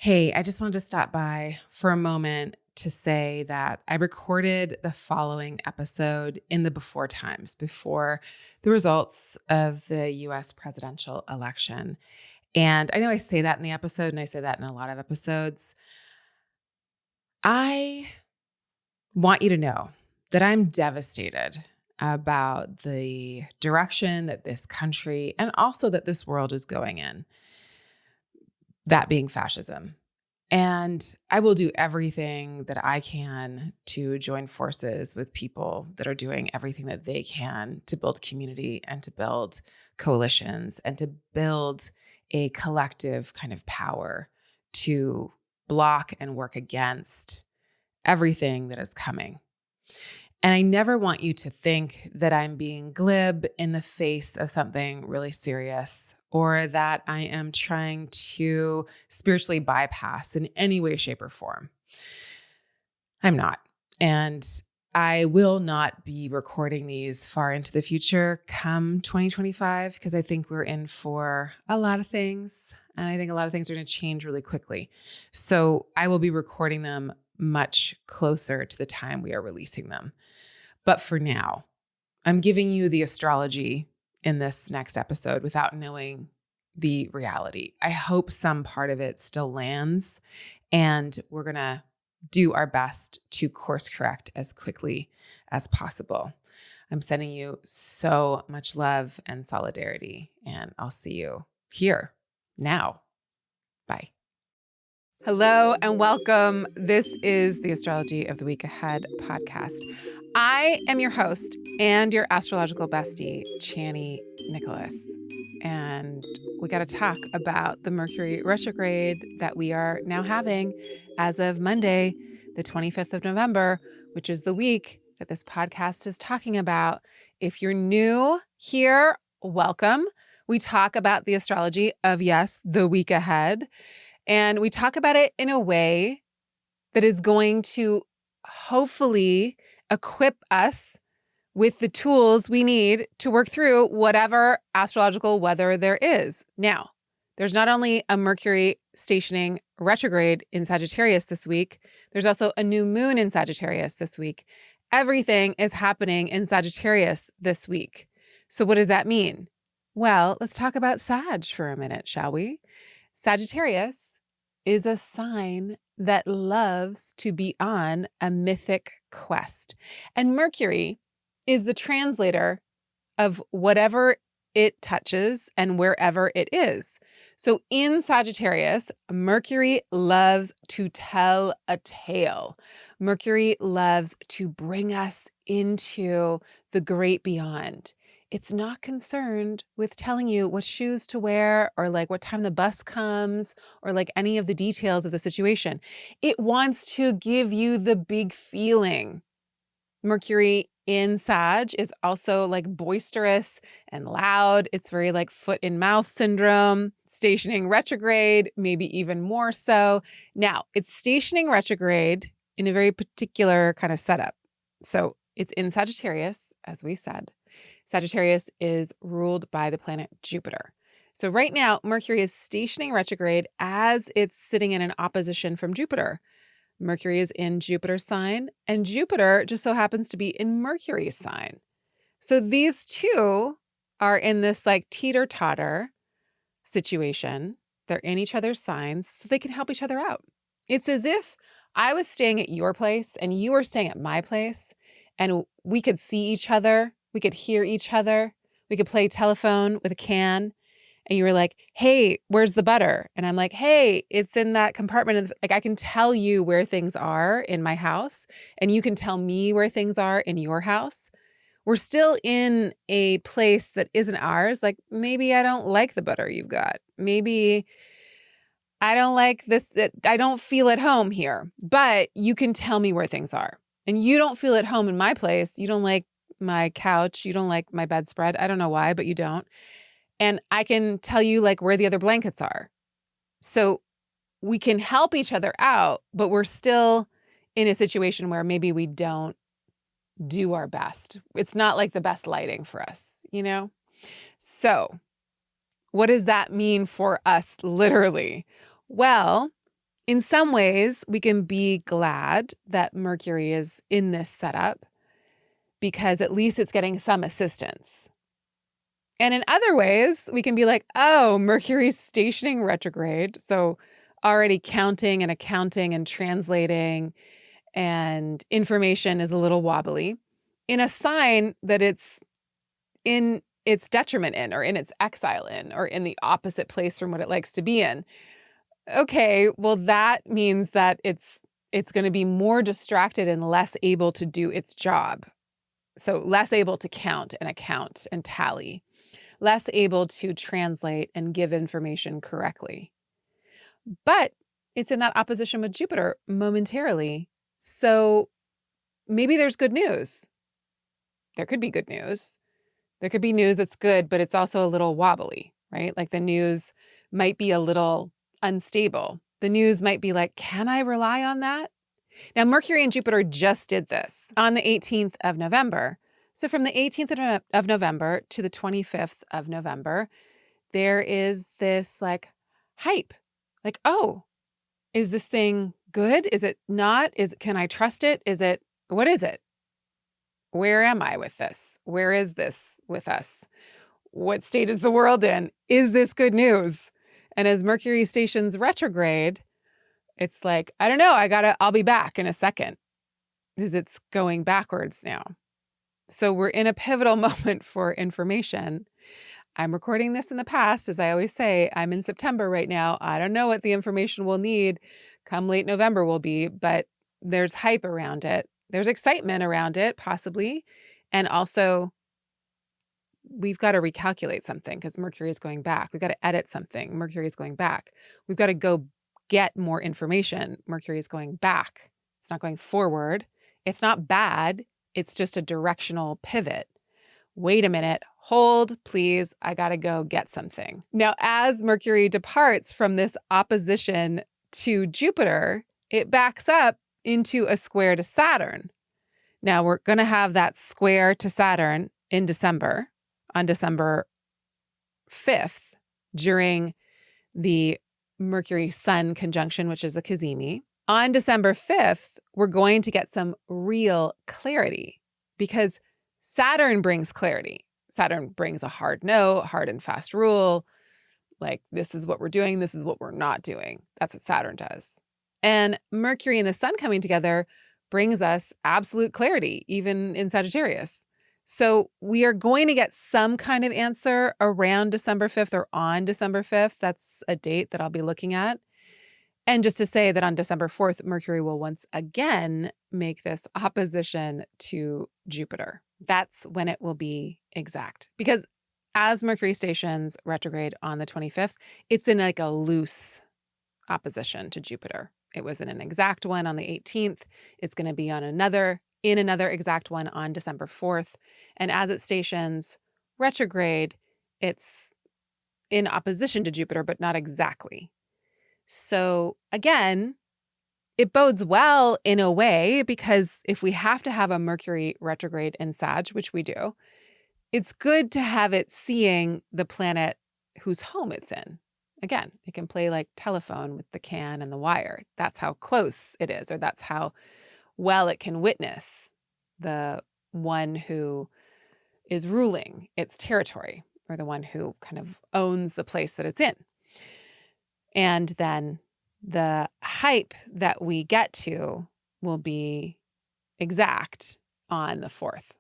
Hey, I just wanted to stop by for a moment to say that I recorded the following episode in the before times, before the results of the US presidential election. And I know I say that in the episode, and I say that in a lot of episodes. I want you to know that I'm devastated about the direction that this country and also that this world is going in, that being fascism. And I will do everything that I can to join forces with people that are doing everything that they can to build community and to build coalitions and to build a collective kind of power to block and work against everything that is coming. And I never want you to think that I'm being glib in the face of something really serious or that I am trying to spiritually bypass in any way, shape, or form. I'm not. And I will not be recording these far into the future come 2025 because I think we're in for a lot of things. And I think a lot of things are going to change really quickly. So I will be recording them much closer to the time we are releasing them. But for now, I'm giving you the astrology in this next episode without knowing the reality. I hope some part of it still lands, and we're going to do our best to course correct as quickly as possible. I'm sending you so much love and solidarity, and I'll see you here now. Bye. Hello and welcome. This is the Astrology of the Week Ahead podcast. I am your host and your astrological bestie, Chani Nicholas. And we got to talk about the Mercury retrograde that we are now having as of Monday, the 25th of November, which is the week that this podcast is talking about. If you're new here, welcome. We talk about the astrology of, yes, the week ahead. And we talk about it in a way that is going to hopefully equip us with the tools we need to work through whatever astrological weather there is. Now, there's not only a Mercury stationing retrograde in Sagittarius this week, there's also a new moon in Sagittarius this week. Everything is happening in Sagittarius this week. So what does that mean? Well, let's talk about Sag for a minute, shall we? Sagittarius is a sign that loves to be on a mythic quest. And Mercury is the translator of whatever it touches and wherever it is. So in Sagittarius, Mercury loves to tell a tale. Mercury loves to bring us into the great beyond. It's not concerned with telling you what shoes to wear or like what time the bus comes or like any of the details of the situation. It wants to give you the big feeling. Mercury in Sag is also like boisterous and loud. It's very like foot in mouth syndrome, stationing retrograde, maybe even more so. Now, it's stationing retrograde in a very particular kind of setup. So it's in Sagittarius, as we said. Sagittarius is ruled by the planet Jupiter. So right now, Mercury is stationing retrograde as it's sitting in an opposition from Jupiter. Mercury is in Jupiter's sign, and Jupiter just so happens to be in Mercury's sign. So these two are in this like teeter-totter situation. They're in each other's signs, so they can help each other out. It's as if I was staying at your place and you were staying at my place, and we could see each other. We could hear each other. We could play telephone with a can. And you were like, hey, where's the butter? And I'm like, hey, it's in that compartment. Like I can tell you where things are in my house and you can tell me where things are in your house. We're still in a place that isn't ours. Like maybe I don't like the butter you've got. Maybe I don't like this. I don't feel at home here, but you can tell me where things are. And you don't feel at home in my place. You don't like my couch. You don't like my bedspread. I don't know why, but you don't. And I can tell you like where the other blankets are. So we can help each other out, but we're still in a situation where maybe we don't do our best. It's not like the best lighting for us, you know? So what does that mean for us literally? Well, In some ways, we can be glad that Mercury is in this setup because at least it's getting some assistance. And in other ways, we can be like, oh, Mercury's stationing retrograde. So already counting and accounting and translating and information is a little wobbly in a sign that it's in its detriment in, or in its exile in, or in the opposite place from what it likes to be in. Okay, well, that means that it's going to be more distracted and less able to do its job. So less able to count and account and tally, less able to translate and give information correctly. But it's in that opposition with Jupiter momentarily. So maybe there's good news. There could be good news. There could be news that's good, but it's also a little wobbly, right? Like the news might be a little unstable. The news might be like, can I rely on that? Now, Mercury and Jupiter just did this on the 18th of November. So from the 18th of November to the 25th of November, there is this like hype. Like, oh, is this thing good? Is it not? Can I trust it? What is it? Where am I with this? Where is this with us? What state is the world in? Is this good news? And as Mercury stations retrograde, it's like, I don't know, I'll be back in a second because it's going backwards now. So we're in a pivotal moment for information. I'm recording this in the past. As I always say, I'm in September right now. I don't know what the information we'll need come late November will be, but there's hype around it. There's excitement around it, possibly. And also, we've got to recalculate something because Mercury is going back. We've got to edit something. Mercury is going back. We've got to go get more information. Mercury is going back. It's not going forward. It's not bad. It's just a directional pivot. Wait a minute. Hold, please. I got to go get something. Now, as Mercury departs from this opposition to Jupiter, it backs up into a square to Saturn. Now, we're going to have that square to Saturn in December, on December 5th, during the Mercury-Sun conjunction, which is a cazimi. On December 5th, we're going to get some real clarity because Saturn brings clarity. Saturn brings a hard no, hard and fast rule. Like, this is what we're doing. This is what we're not doing. That's what Saturn does. And Mercury and the Sun coming together brings us absolute clarity, even in Sagittarius. So we are going to get some kind of answer around December 5th or on December 5th. That's a date that I'll be looking at. And just to say that on December 4th, Mercury will once again make this opposition to Jupiter. That's when it will be exact. Because as Mercury stations retrograde on the 25th, it's in like a loose opposition to Jupiter. It was in an exact one on the 18th. It's going to be on another exact one on December 4th. And as it stations retrograde, it's in opposition to Jupiter, but not exactly. So again, it bodes well in a way, because if we have to have a Mercury retrograde in Sag, which we do, it's good to have it seeing the planet whose home it's in. Again, it can play like telephone with the can and the wire. That's how close it is, or that's how well it can witness the one who is ruling its territory, or the one who kind of owns the place that it's in. And then the hype that we get to will be exact on the 4th.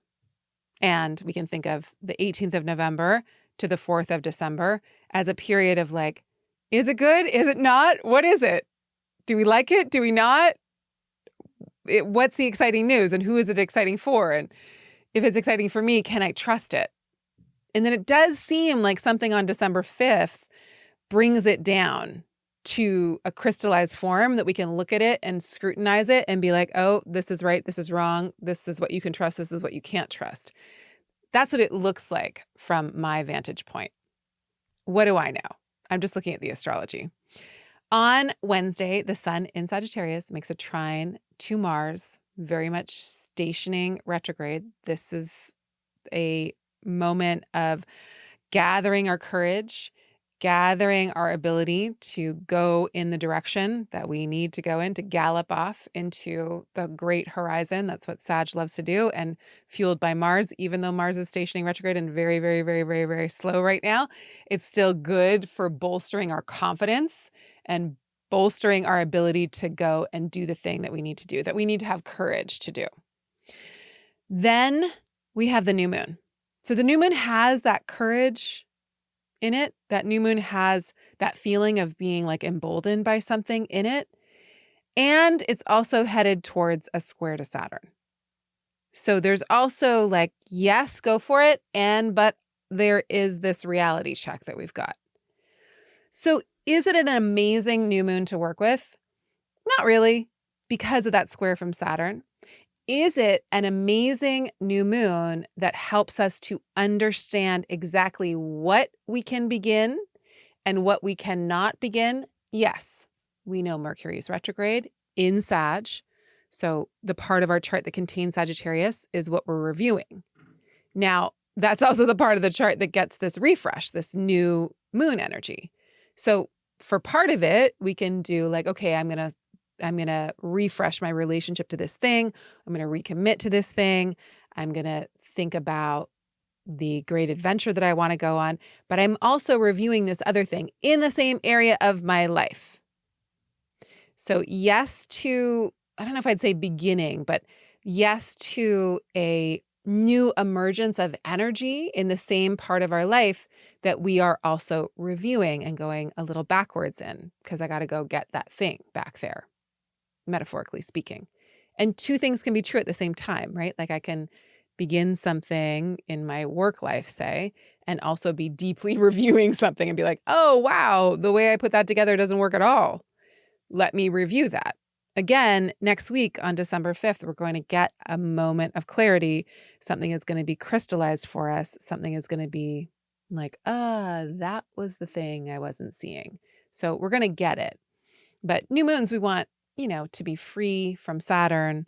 And we can think of the 18th of November to the 4th of December as a period of like, is it good? Is it not? What is it? Do we like it? Do we not? What's the exciting news, and who is it exciting for? And if it's exciting for me, can I trust it? And then it does seem like something on December 5th brings it down to a crystallized form that we can look at it and scrutinize it and be like, oh, this is right, this is wrong, this is what you can trust, this is what you can't trust. That's what it looks like from my vantage point. What do I know? I'm just looking at the astrology. On Wednesday, the Sun in Sagittarius makes a trine to Mars, very much stationing retrograde. This is a moment of gathering our courage gathering our ability to go in the direction that we need to go in, to gallop off into the great horizon. That's what Sag loves to do, and fueled by Mars. Even though Mars is stationing retrograde and very, very, very, very, very slow right now, it's still good for bolstering our confidence and bolstering our ability to go and do the thing that we need to do, that we need to have courage to do. Then we have the new moon. So the new moon has that courage in it. That new moon has that feeling of being like emboldened by something in it. And it's also headed towards a square to Saturn. So there's also like, yes, go for it. But there is this reality check that we've got. So is it an amazing new moon to work with? Not really, because of that square from Saturn. Is it an amazing new moon that helps us to understand exactly what we can begin and what we cannot begin? Yes. We know Mercury is retrograde in Sag. So the part of our chart that contains Sagittarius is what we're reviewing. Now, that's also the part of the chart that gets this refresh, this new moon energy. So for part of it, we can do like, okay, I'm going to refresh my relationship to this thing. I'm going to recommit to this thing. I'm going to think about the great adventure that I want to go on. But I'm also reviewing this other thing in the same area of my life. So yes to, I don't know if I'd say beginning, but yes to a new emergence of energy in the same part of our life that we are also reviewing and going a little backwards in, because I got to go get that thing back there, metaphorically speaking. And two things can be true at the same time, right? Like I can begin something in my work life, say, and also be deeply reviewing something and be like, oh, wow, the way I put that together doesn't work at all. Let me review that. Again, next week on December 5th, we're going to get a moment of clarity. Something is going to be crystallized for us. Something is going to be like, that was the thing I wasn't seeing. So we're going to get it. But new moons, we want, to be free from Saturn.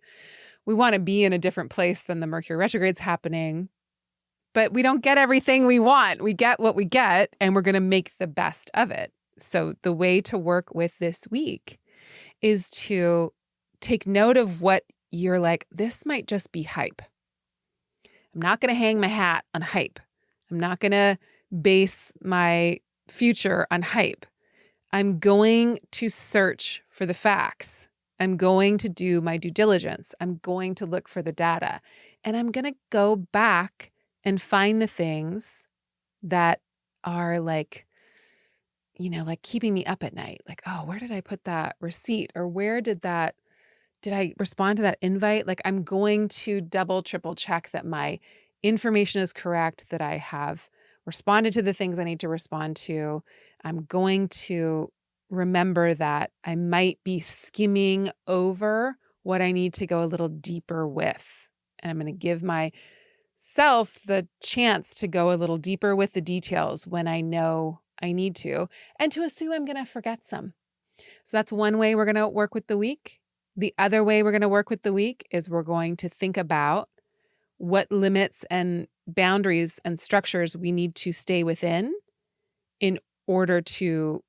We want to be in a different place than the Mercury retrograde's happening. But we don't get everything we want. We get what we get, and we're going to make the best of it. So the way to work with this week is to take note of what you're like, this might just be hype. I'm not going to hang my hat on hype. I'm not going to base my future on hype. I'm going to search for the facts. I'm going to do my due diligence. I'm going to look for the data. And I'm going to go back and find the things that are like keeping me up at night. Like, oh, where did I put that receipt? Or where did I respond to that invite? Like, I'm going to double, triple check that my information is correct, that I have responded to the things I need to respond to. I'm going to remember that I might be skimming over what I need to go a little deeper with. And I'm going to give myself the chance to go a little deeper with the details when I know I need to, and to assume I'm going to forget some. So that's one way we're going to work with the week. The other way we're going to work with the week is we're going to think about what limits and boundaries and structures we need to stay within in order to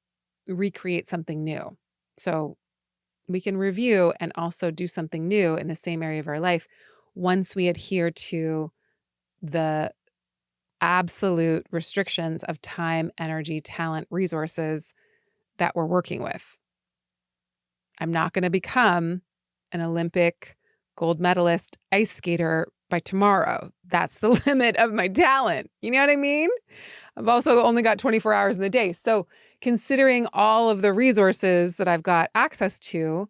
recreate something new. So we can review and also do something new in the same area of our life once we adhere to the absolute restrictions of time, energy, talent, resources that we're working with. I'm not going to become an Olympic gold medalist ice skater by tomorrow. That's the limit of my talent. You know what I mean? I've also only got 24 hours in the day. So considering all of the resources that I've got access to,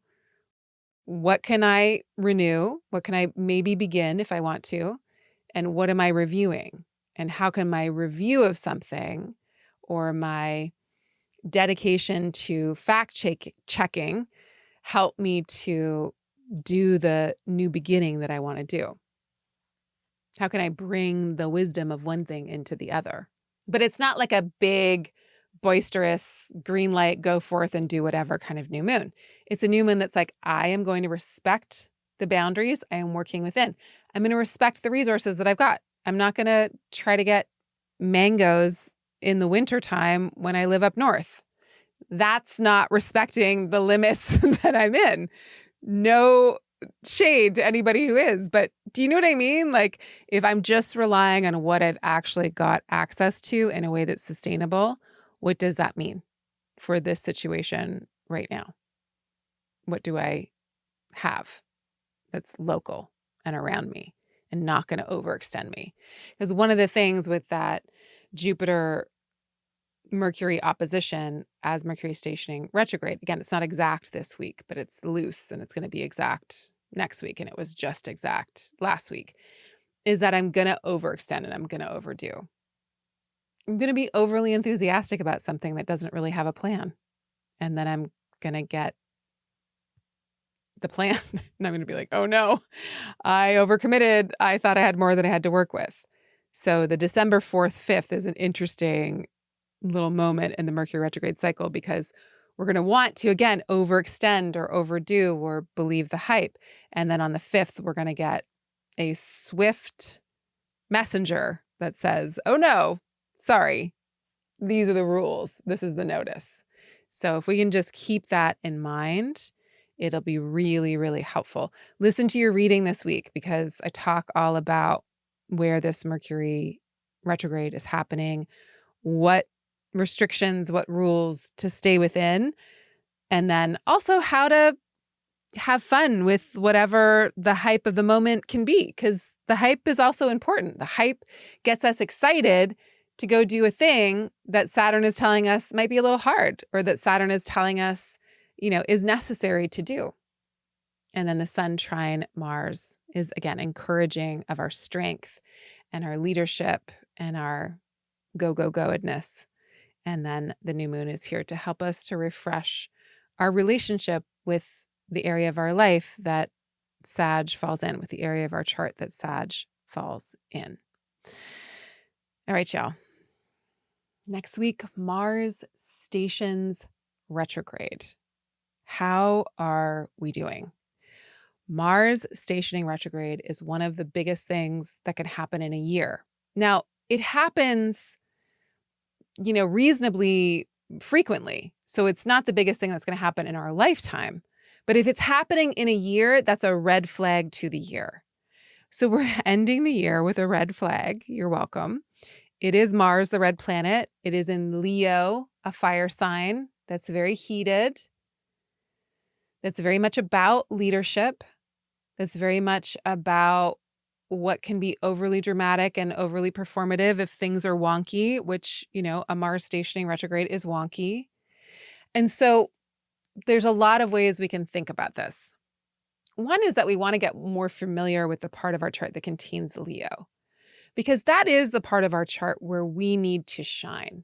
what can I renew? What can I maybe begin if I want to? And what am I reviewing? And how can my review of something or my dedication to fact-checking help me to do the new beginning that I want to do? How can I bring the wisdom of one thing into the other? But it's not like a big, boisterous, green light, go forth and do whatever kind of new moon. It's a new moon that's like, I am going to respect the boundaries I am working within. I'm going to respect the resources that I've got. I'm not going to try to get mangoes in the wintertime when I live up north. That's not respecting the limits that I'm in. No shade to anybody who is, but do you know what I mean? Like, if I'm just relying on what I've actually got access to in a way that's sustainable, what does that mean for this situation right now? What do I have that's local and around me and not going to overextend me? Because one of the things with that Jupiter Mercury opposition as Mercury stationing retrograde, again, it's not exact this week, but it's loose and it's going to be exact next week. And it was just exact last week, is that I'm going to overextend and I'm going to overdo. I'm going to be overly enthusiastic about something that doesn't really have a plan. And then I'm going to get the plan and I'm going to be like, oh no, I overcommitted. I thought I had more than I had to work with. So the December 4th, 5th is an interesting little moment in the Mercury retrograde cycle, because we're going to want to, again, overextend or overdo or believe the hype. And then on the 5th, we're going to get a swift messenger that says, oh no, sorry, these are the rules. This is the notice. So if we can just keep that in mind, it'll be really, really helpful. Listen to your reading this week, because I talk all about where this Mercury retrograde is happening, what restrictions, what rules to stay within, and then also how to have fun with whatever the hype of the moment can be, because the hype is also important. The hype gets us excited to go do a thing that Saturn is telling us might be a little hard, or that Saturn is telling us, is necessary to do. And then the Sun trine Mars is, again, encouraging of our strength and our leadership and our go-go-go-edness. And then the new moon is here to help us to refresh our relationship with the area of our life that Sag falls in, with the area of our chart that Sag falls in. All right, y'all. Next week, Mars stations retrograde. How are we doing? Mars stationing retrograde is one of the biggest things that can happen in a year. Now, it happens reasonably frequently. So it's not the biggest thing that's going to happen in our lifetime. But if it's happening in a year, that's a red flag to the year. So we're ending the year with a red flag. You're welcome. It is Mars, the red planet. It is in Leo, a fire sign that's very heated. That's very much about leadership. That's very much about what can be overly dramatic and overly performative if things are wonky, which, a Mars stationing retrograde is wonky. And so there's a lot of ways we can think about this. One is that we want to get more familiar with the part of our chart that contains Leo, because that is the part of our chart where we need to shine.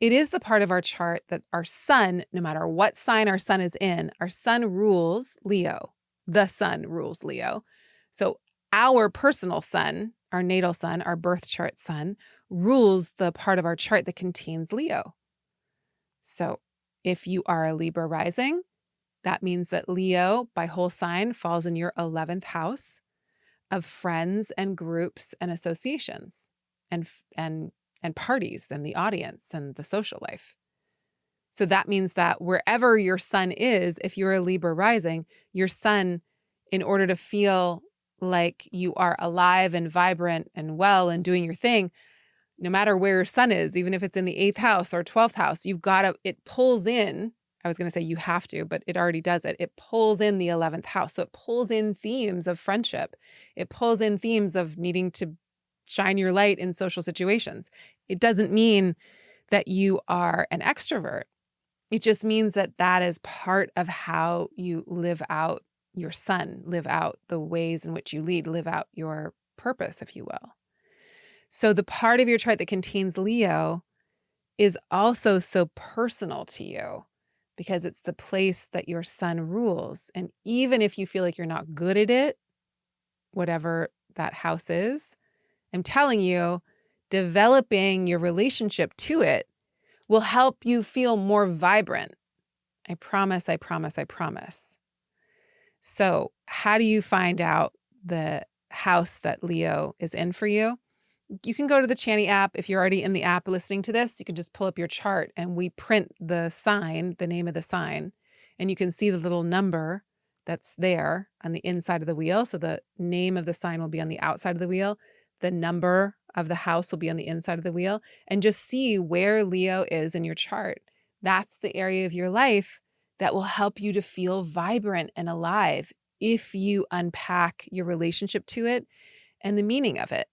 It is the part of our chart that our sun, no matter what sign our sun is in, our sun rules Leo. The sun rules Leo. So our personal sun, our natal sun, our birth chart sun, rules the part of our chart that contains Leo. So if you are a Libra rising, that means that Leo, by whole sign, falls in your 11th house of friends and groups and associations and parties and the audience and the social life. So that means that wherever your sun is, if you're a Libra rising, your sun, in order to feel like you are alive and vibrant and well and doing your thing, no matter where your sun is, even if it's in the 8th house or 12th house, it pulls in, I was going to say you have to, but it already does it. It pulls in the 11th house. So it pulls in themes of friendship. It pulls in themes of needing to shine your light in social situations. It doesn't mean that you are an extrovert. It just means that that is part of how you live out your sun, live out the ways in which you lead, live out your purpose, if you will. So the part of your chart that contains Leo is also so personal to you because it's the place that your sun rules. And even if you feel like you're not good at it, whatever that house is, I'm telling you, developing your relationship to it will help you feel more vibrant. I promise, I promise, I promise. So how do you find out the house that Leo is in for you? you can go to the Chani app. If you're already in the app listening to this, you can just pull up your chart and we print the sign, the name of the sign, and you can see the little number that's there on the inside of the wheel. So the name of the sign will be on the outside of the wheel. The number of the house will be on the inside of the wheel, and just see where Leo is in your chart. That's the area of your life that will help you to feel vibrant and alive if you unpack your relationship to it and the meaning of it.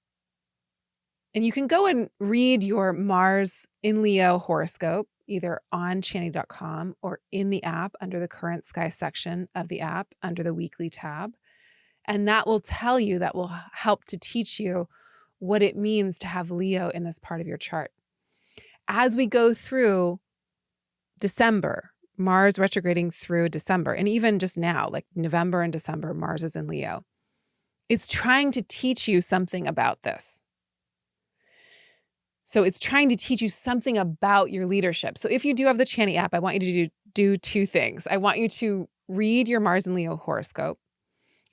And you can go and read your Mars in Leo horoscope, either on Chani.com or in the app under the current sky section of the app under the weekly tab. And that will tell you, that will help to teach you what it means to have Leo in this part of your chart. As we go through December, Mars retrograding through December, and even just now, like November and December, Mars is in Leo. It's trying to teach you something about this. So it's trying to teach you something about your leadership. So if you do have the Chani app, I want you to do two things. I want you to read your Mars and Leo horoscope.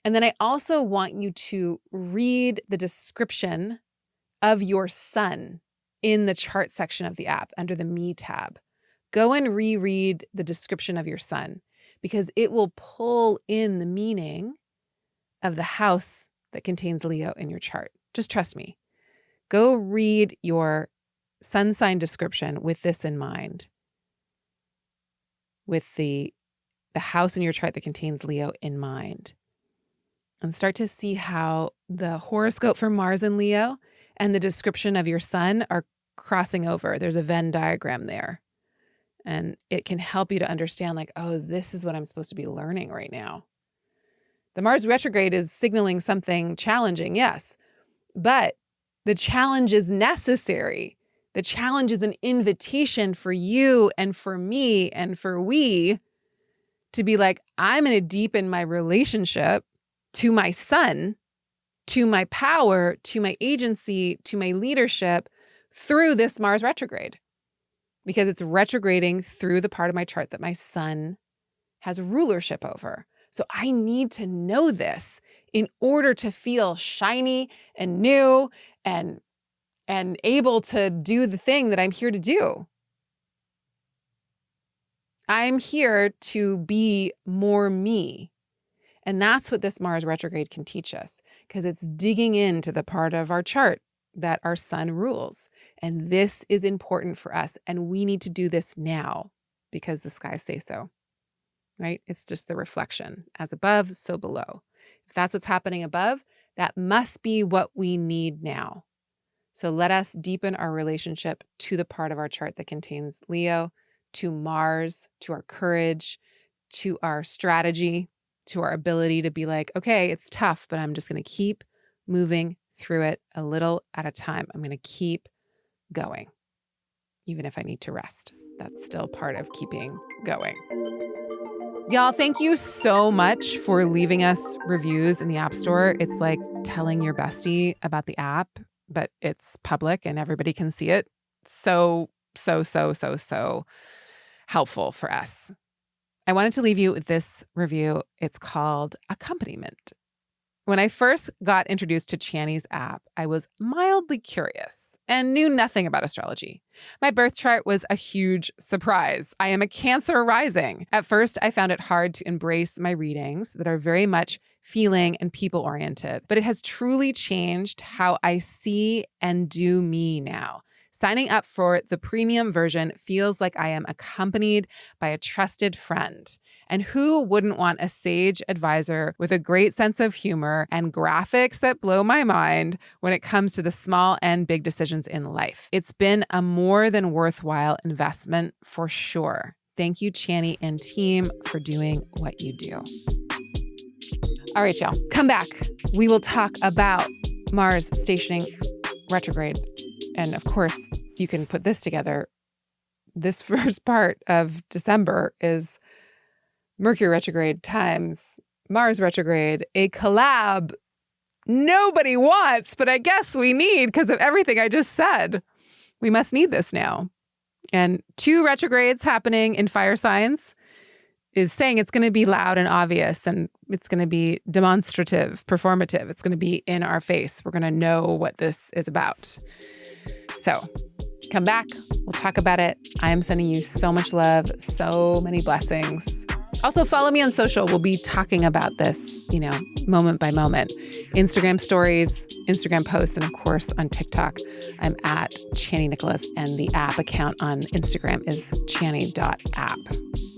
And then I also want you to read the description of your sun in the chart section of the app under the Me tab. Go and reread the description of your sun, because it will pull in the meaning of the house that contains Leo in your chart. Just trust me. Go read your sun sign description with this in mind, with the house in your chart that contains Leo in mind, and start to see how the horoscope for Mars and Leo and the description of your sun are crossing over. There's a Venn diagram there, and it can help you to understand, like, oh, this is what I'm supposed to be learning right now. The Mars retrograde is signaling something challenging, yes, but the challenge is necessary. The challenge is an invitation for you and for me and for we to be like, I'm going to deepen my relationship to my sun, to my power, to my agency, to my leadership through this Mars retrograde, because it's retrograding through the part of my chart that my sun has rulership over. So I need to know this in order to feel shiny and new and able to do the thing that I'm here to do. I'm here to be more me. And that's what this Mars retrograde can teach us, because it's digging into the part of our chart that our sun rules. And this is important for us. And we need to do this now because the skies say so, right? It's just the reflection. As above, so below. If that's what's happening above, that must be what we need now. So let us deepen our relationship to the part of our chart that contains Leo, to Mars, to our courage, to our strategy, to our ability to be like, okay, it's tough, but I'm just going to keep moving through it a little at a time. I'm going to keep going, even if I need to rest. That's still part of keeping going. Y'all, thank you so much for leaving us reviews in the App Store. It's like telling your bestie about the app, but it's public and everybody can see it. So helpful for us. I wanted to leave you with this review. It's called Accompaniment. When I first got introduced to Chani's app, I was mildly curious and knew nothing about astrology. My birth chart was a huge surprise. I am a Cancer rising. At first, I found it hard to embrace my readings that are very much feeling and people-oriented, but it has truly changed how I see and do me now. Signing up for the premium version feels like I am accompanied by a trusted friend. And who wouldn't want a sage advisor with a great sense of humor and graphics that blow my mind when it comes to the small and big decisions in life? It's been a more than worthwhile investment for sure. Thank you, Chani and team, for doing what you do. All right, y'all, come back. We will talk about Mars stationing retrograde. And of course, you can put this together. This first part of December is Mercury retrograde times Mars retrograde, a collab nobody wants, but I guess we need because of everything I just said. We must need this now. And 2 retrogrades happening in fire signs is saying it's going to be loud and obvious, and it's going to be demonstrative, performative. It's going to be in our face. We're going to know what this is about. So come back. We'll talk about it. I am sending you so much love, so many blessings. Also, follow me on social. We'll be talking about this, moment by moment. Instagram stories, Instagram posts, and of course on TikTok, I'm at Chani Nicholas, and the app account on Instagram is chani.app.